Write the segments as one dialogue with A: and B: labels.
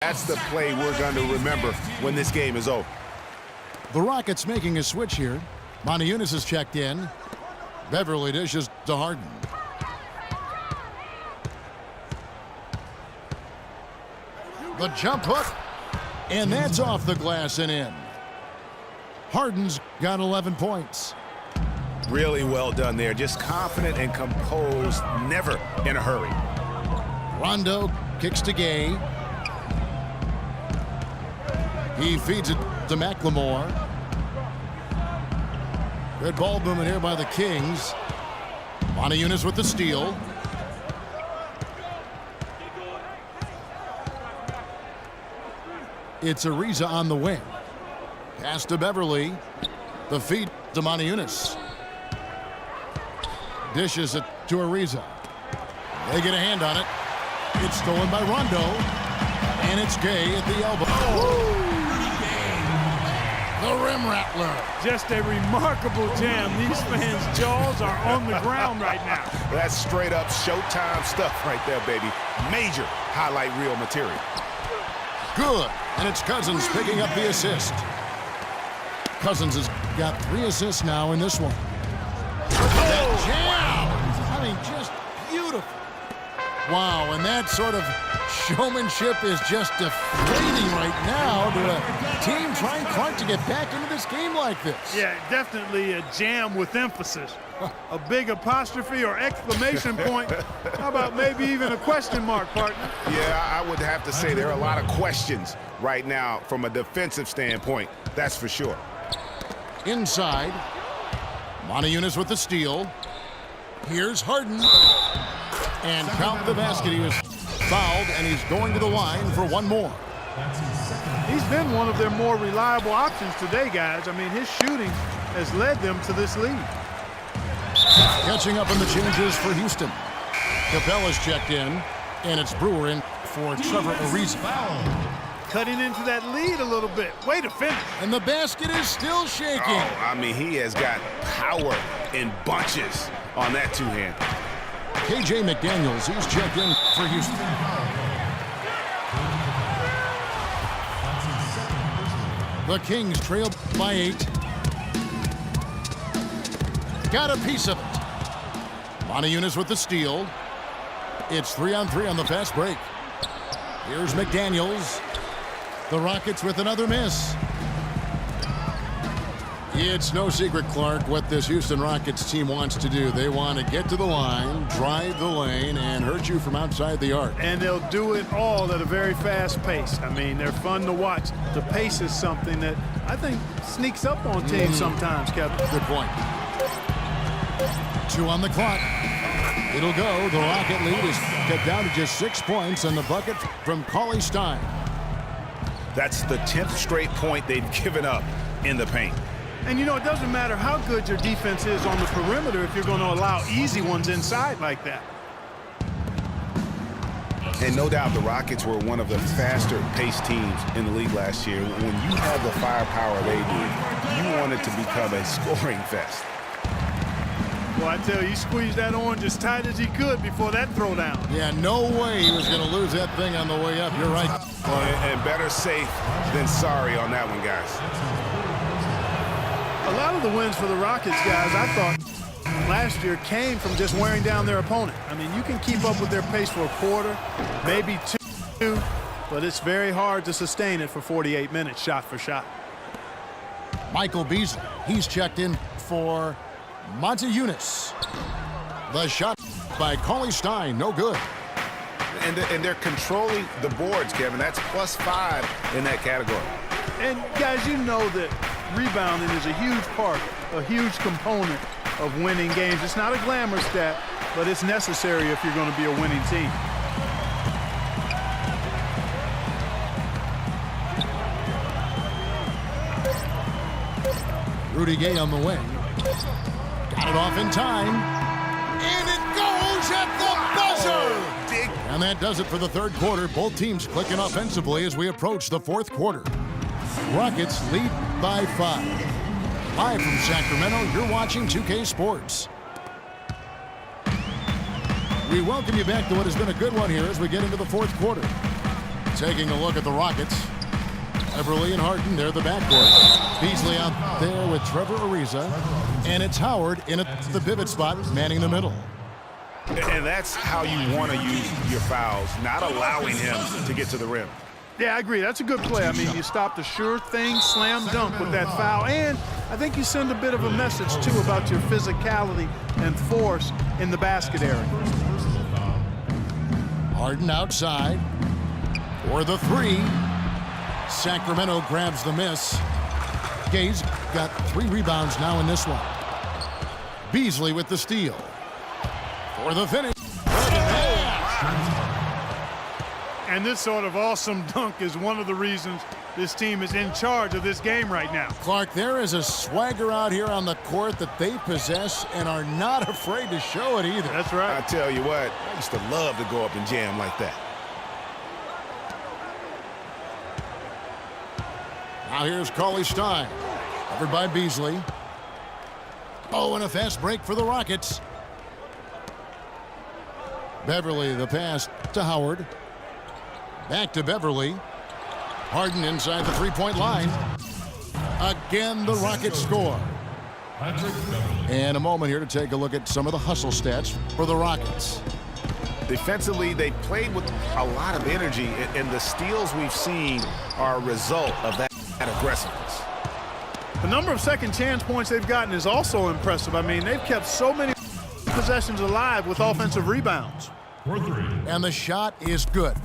A: That's the play we're going to remember when this game is over.
B: The Rockets making a switch here. Motiejunas is checked in. Beverly dishes to Harden. The jump hook. And that's off the glass and in. Harden's got 11 points.
A: Really well done there. Just confident and composed, never in a hurry.
B: Rondo kicks to Gay. He feeds it to McLemore. Good ball movement here by the Kings. Motiejunas with the steal. It's Ariza on the wing. Pass to Beverly. The feed to Motiejunas. Dishes it to Ariza. They get a hand on it. It's stolen by Rondo. And it's Gay at the elbow. Oh. The rim rattler.
C: Just a remarkable jam. These fans' jaws are on the ground right now.
A: That's straight up Showtime stuff right there, baby. Major highlight reel material.
B: Good. And it's Cousins picking up the assist. Cousins has got 3 assists now in this one. That jam! I mean, just beautiful. Wow, and that sort of showmanship is just deflating right now to a team trying hard to get back into this game like this.
C: Yeah, definitely a jam with emphasis. A big apostrophe or exclamation point. How about maybe even a question mark, partner?
A: Yeah, I would have to say there are a lot of questions right now from a defensive standpoint. That's for sure.
B: Inside. Motiejunas with the steal. Here's Harden. And count the basket. He was fouled, and he's going to the line for one more.
C: He's been one of their more reliable options today, guys. I mean, his shooting has led them to this lead.
B: Catching up on the changes for Houston. Capella's checked in, and it's Brewer in for Trevor Ariza.
C: Cutting into that lead a little bit. Way to finish.
B: And the basket is still shaking.
A: Oh, I mean, he has got power in bunches on that two-hand.
B: KJ McDaniels, he's checked in for Houston. The Kings trailed by 8. Got a piece of it. Motiejunas with the steal. It's 3-on-3 on the fast break. Here's McDaniels. The Rockets with another miss. It's no secret, Clark, what this Houston Rockets team wants to do. They want to get to the line, drive the lane, and hurt you from outside the arc.
C: And they'll do it all at a very fast pace. I mean, they're fun to watch. The pace is something that I think sneaks up on teams sometimes, Kevin.
B: Good point. 2 on the clock. It'll go. The Rocket lead is cut down to just 6 points, and the bucket from Cauley-Stein.
A: That's the 10th straight point they've given up in the paint.
C: And, you know, it doesn't matter how good your defense is on the perimeter if you're going to allow easy ones inside like that.
A: And no doubt the Rockets were one of the faster-paced teams in the league last year. When you have the firepower they do, you want it to become a scoring fest.
C: Well, I tell you, he squeezed that orange as tight as he could before that throwdown.
B: Yeah, no way he was going to lose that thing on the way up. You're right.
A: Well, and better safe than sorry on that one, guys.
C: A lot of the wins for the Rockets, guys, I thought last year came from just wearing down their opponent. I mean, you can keep up with their pace for a quarter, maybe 2, but it's very hard to sustain it for 48 minutes, shot for shot.
B: Michael Beasley, he's checked in for Motiejunas. The shot by Cauley-Stein, no good.
A: And they're controlling the boards, Kevin. That's +5 in that category.
C: And, guys, you know that rebounding is a huge part, a huge component of winning games. It's not a glamour stat, but it's necessary if you're going to be a winning team.
B: Rudy Gay on the wing. Got it off in time. And it goes at the buzzer! And that does it for the third quarter. Both teams clicking offensively as we approach the fourth quarter. Rockets lead by 5. Live from Sacramento, you're watching 2K Sports. We welcome you back to what has been a good one here as we get into the fourth quarter. Taking a look at the Rockets. Beverly and Harden, they're the backcourt. Beasley out there with Trevor Ariza. And it's Howard in at the pivot spot, manning the middle.
A: And that's how you want to use your fouls, not allowing him to get to the rim.
C: Yeah, I agree. That's a good play. I mean, you stop the sure thing, slam dunk with that foul. And I think you send a bit of a message, too, about your physicality and force in the basket area.
B: Harden outside for the three. Sacramento grabs the miss. Gaze got 3 rebounds now in this one. Beasley with the steal. For the finish.
C: And this sort of awesome dunk is one of the reasons this team is in charge of this game right now.
B: Clark, there is a swagger out here on the court that they possess and are not afraid to show it either.
C: That's right.
A: I tell you what, I used to love to go up and jam like that.
B: Now here's Cauley-Stein. Covered by Beasley. Oh, and a fast break for the Rockets. Beverly, the pass to Howard. Back to Beverly. Harden inside the three-point line. Again, the Rockets score. And a moment here to take a look at some of the hustle stats for the Rockets.
A: Defensively, they played with a lot of energy, and the steals we've seen are a result of that aggressiveness.
C: The number of second chance points they've gotten is also impressive. I mean, they've kept so many possessions alive with offensive rebounds.
B: And the shot is good.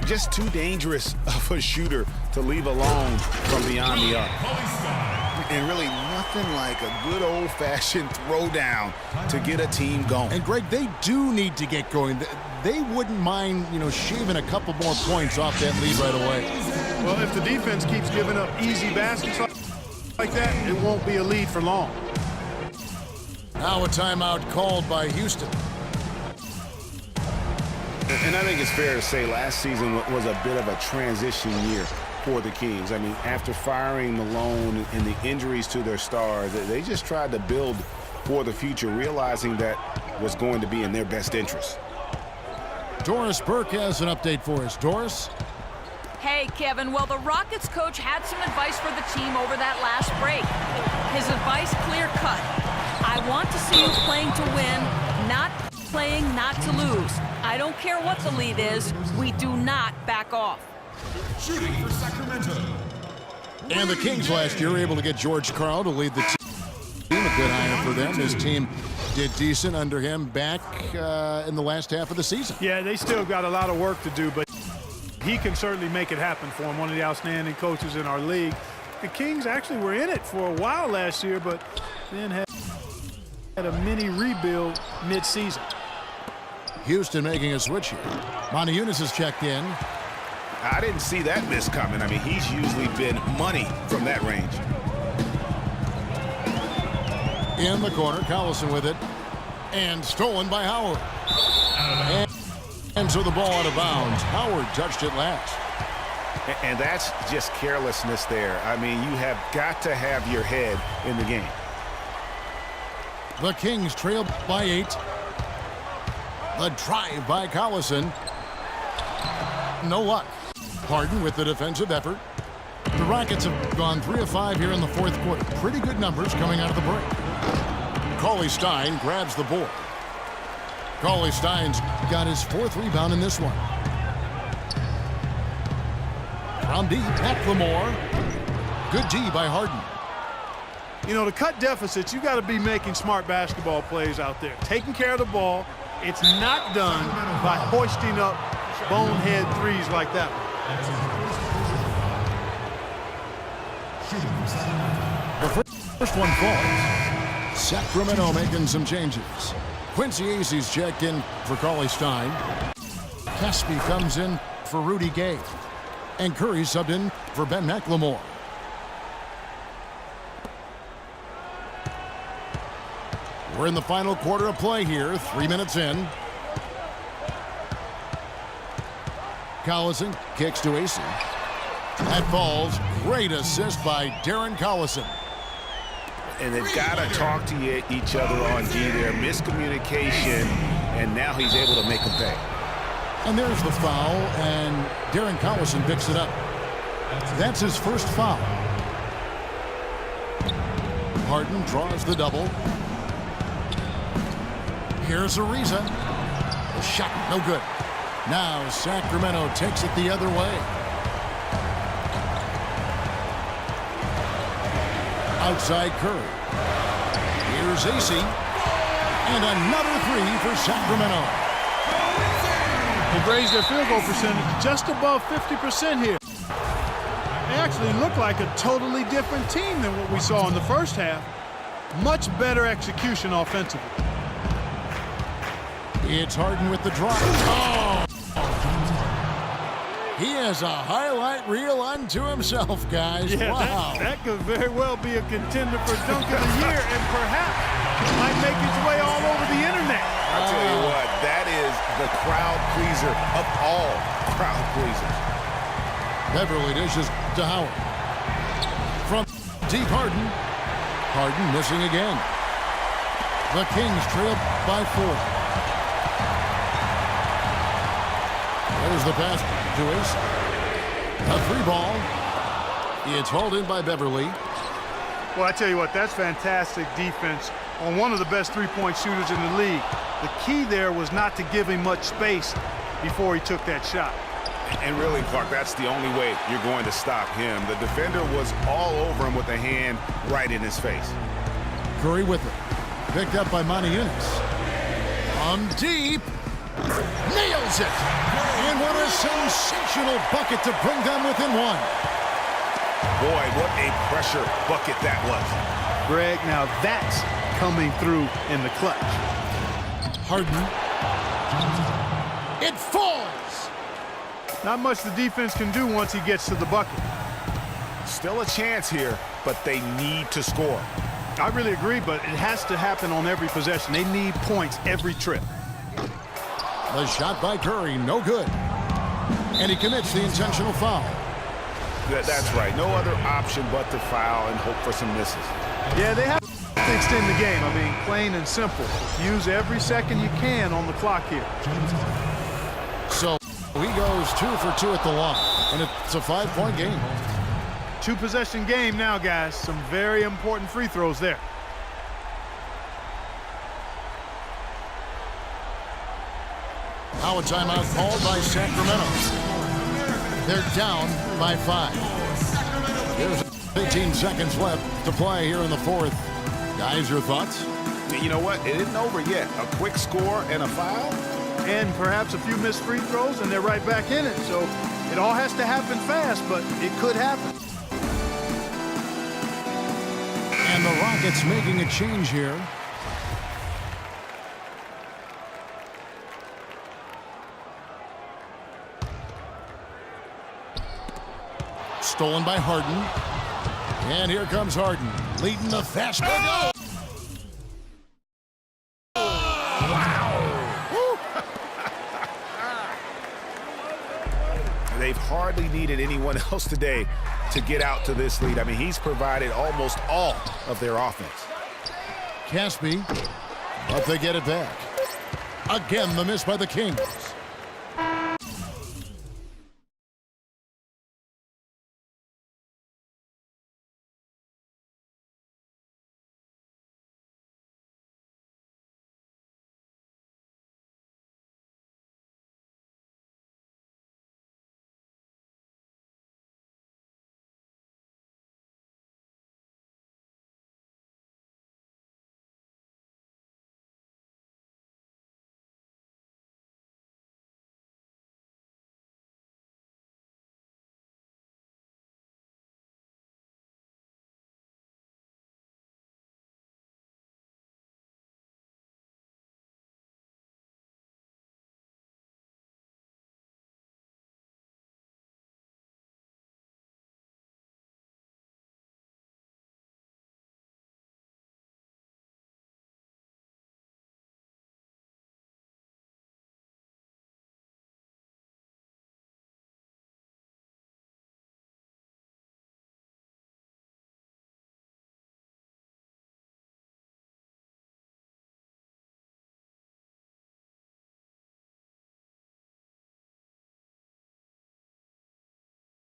A: Just too dangerous of a shooter to leave alone from beyond the arc. And really nothing like a good old-fashioned throwdown to get a team going.
B: And Greg, they do need to get going. They wouldn't mind, shaving a couple more points off that lead right away.
C: Well, if the defense keeps giving up easy baskets like that, it won't be a lead for long.
B: Now a timeout called by Houston.
A: And I think it's fair to say last season was a bit of a transition year for the Kings. I mean, after firing Malone and the injuries to their stars, they just tried to build for the future, realizing that was going to be in their best interest.
B: Doris Burke has an update for us. Doris?
D: Hey, Kevin. Well, the Rockets coach had some advice for the team over that last break. His advice clear-cut. I want to see you playing to win, not playing not to lose. I don't care what the lead is. We do not back off.
E: Shooting for Sacramento.
B: And the Kings last year were able to get George Karl to lead the team. A good hire for them. This team did decent under him back in the last half of the season.
C: Yeah, they still got a lot of work to do, but he can certainly make it happen for him. One of the outstanding coaches in our league. The Kings actually were in it for a while last year, but then had a mini rebuild mid-season.
B: Houston making a switch here. Monty Eunice has checked in.
A: I didn't see that miss coming. I mean, he's usually been money from that range.
B: In the corner, Collison with it. And stolen by Howard. And so the ball out of bounds. Howard touched it last.
A: And that's just carelessness there. I mean, you have got to have your head in the game.
B: The Kings trail by 8. The drive by Collison. No luck. Harden with the defensive effort. The Rockets have gone 3 of 5 here in the fourth quarter. Pretty good numbers coming out of the break. Cauley-Stein grabs the board. Cauley-Stein's got his 4th rebound in this one. From deep, McLemore. Good D by Harden.
C: To cut deficits, you got to be making smart basketball plays out there. Taking care of the ball. It's not done by hoisting up bonehead threes like that one.
B: The first one falls. Sacramento making some changes. Quincy Aces checked in for Cauley-Stein. Caspi comes in for Rudy Gay. And Curry subbed in for Ben McLemore. We're in the final quarter of play here, 3 minutes in. Collison kicks to Aces. That falls. Great assist by Darren Collison.
A: And they've got to talk to each other on D there. Miscommunication, and now he's able to make them pay.
B: And there's the foul, and Darren Collison picks it up. That's his first foul. Harden draws the double. Here's Ariza. The shot, no good. Now Sacramento takes it the other way. Outside Curry. Here's AC. And another three for Sacramento.
C: They've raised their field goal percentage just above 50% here. They actually look like a totally different team than what we saw in the first half. Much better execution offensively.
B: It's Harden with the drop. Oh! He has a highlight reel unto himself, guys.
C: Yeah,
B: wow.
C: that could very well be a contender for Dunk of the Year, and perhaps might make its way all over the internet.
A: I'll tell you what, that is the crowd pleaser of all crowd pleasers.
B: Beverly dishes to Howard. From deep Harden. Harden missing again. The Kings trail by 4. There's the pass to Ace. A free ball. It's hauled in by Beverly.
C: Well, I tell you what, that's fantastic defense on one of the best three-point shooters in the league. The key there was not to give him much space before he took that shot.
A: And really, Clark, that's the only way you're going to stop him. The defender was all over him with a hand right in his face.
B: Curry with it. Picked up by Monty Ennis. From deep. Nails it. And what a sensational bucket to bring them within 1.
A: Boy, what a pressure bucket that was.
C: Greg, now that's coming through in the clutch.
B: Harden. It falls.
C: Not much the defense can do once he gets to the bucket.
A: Still a chance here, but they need to score.
C: I really agree, but it has to happen on every possession. They need points every trip.
B: The shot by Curry, no good. And he commits the intentional foul.
A: That's right. No other option but to foul and hope for some misses.
C: Yeah, they have to extend the game. I mean, plain and simple. Use every second you can on the clock here.
B: So he goes 2 for 2 at the line, and it's a 5-point game.
C: 2-possession game now, guys. Some very important free throws there.
B: Now a timeout called by Sacramento. They're down by 5. There's 18 seconds left to play here in the 4th. Guys, your thoughts?
A: You know what? It isn't over yet. A quick score and a foul?
C: And perhaps a few missed free throws, and they're right back in it. So it all has to happen fast, but it could happen.
B: And the Rockets making a change here. Stolen by Harden. And here comes Harden, leading the fast break.
A: They've hardly needed anyone else today to get out to this lead. I mean, he's provided almost all of their offense.
B: Caspi, but they get it back. Again, the miss by the Kings.